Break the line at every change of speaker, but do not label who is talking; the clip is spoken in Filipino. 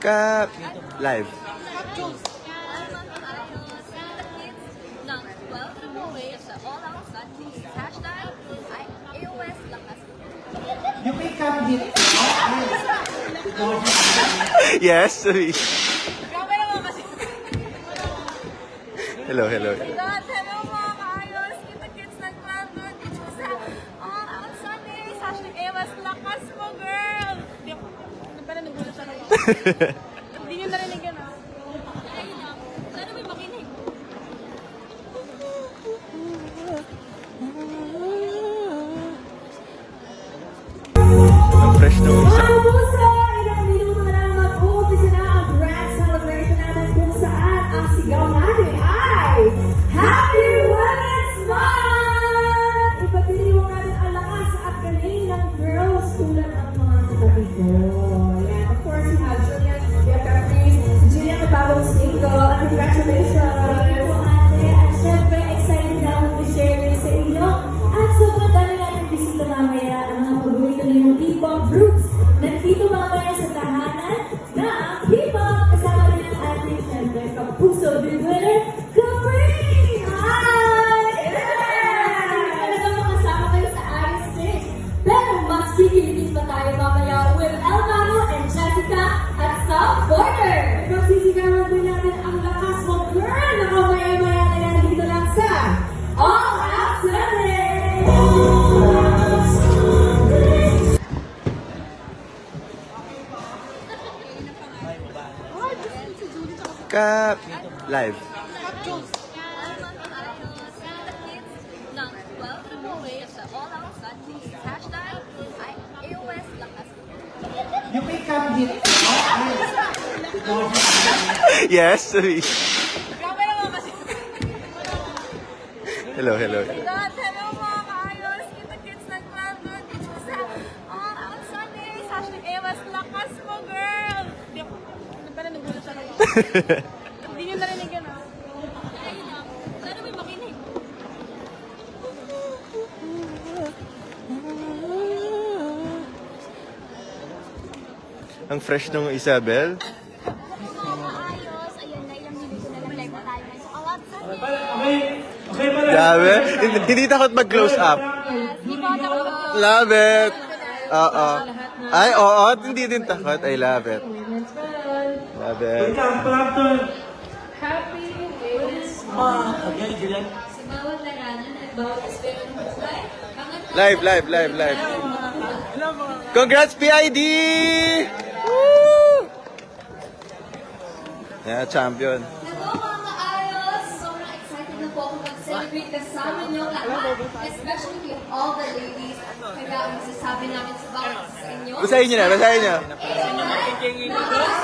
Ka live.
You may come here.
Yes, sorry. Hello, hello.
Hello mga kaayos! Kita-kits naglalaro dito sa All Out Sundays! Hashtag Ewas lakas mo, girl! Hindi ako, parang nagulat siya lang. Hindi nyo narinig yun, ah. Ayun na. Sana may makinig.
Ang fresh ng isa.
Mga puso, ilang minuto na lang mag-uumpisa na ang grand celebration natin kung saan ang sigaw natin ay Happy Women's Month! Ipagdiriwang natin ang lakas at galing ng girls tulad ng mga katabi ko. Yan, of course, we have Julian, we have Caprice, si Julian na bagong single, and congratulations! Thank you po, ate. At syempre, excited na akong i-share rin sa inyo. At sobrang dami natin bisita mamaya ang mga paborito ninyong P-pop groups. Nandito mamaya sa tahanan na P-pop kasama rin ang ating syempre kapuso din winner, Capri! Hi! Yeah! Talagang makasama kayo sa Ice Stage. Pero mas kikilitis pa tayo mamaya with Elmano and Jessica at South Border. Magsisigawan din natin ang lakas mo, girl! Nakamaya-maya na yan dito lang sa All Out Sunday!
Ka live.
You may come here.
Yes, sorry.
Grabe naman kasi.
Hello, hello.
Hello mga kaayos! Kita-kits naglalaro dito sa All Out Sundays! Hashtag Ewas lakas mo, girl! Hindi ako, parang nagulat siya lang. Hindi nyo narinig yun, ah. Ayun na. Sana may makinig.
Ang fresh ng Isabel.
Mga kaayos, ayun na, ilang minuto na lang live na tayo ngayon sa All Out Sundays!
Grabe. Hindi takot mag-close up.
Yes, di ba ako?
Love it. Oo. Ay, oo. Hindi din takot. I love it. Love it.
Happy Women's sa bawat laranan at bawat aspeto ng buhay.
Live, live, live, live. Congrats, PID! Woo! Yeah, champion.
Hello mga kaayos! Sobrang excited na po ako mag-celebrate kasama niyo lahat, especially with all the ladies. Kaya ang masasabi namin sa bawat sa inyo.
Basahin niyo na, basahin niyo.
Amen!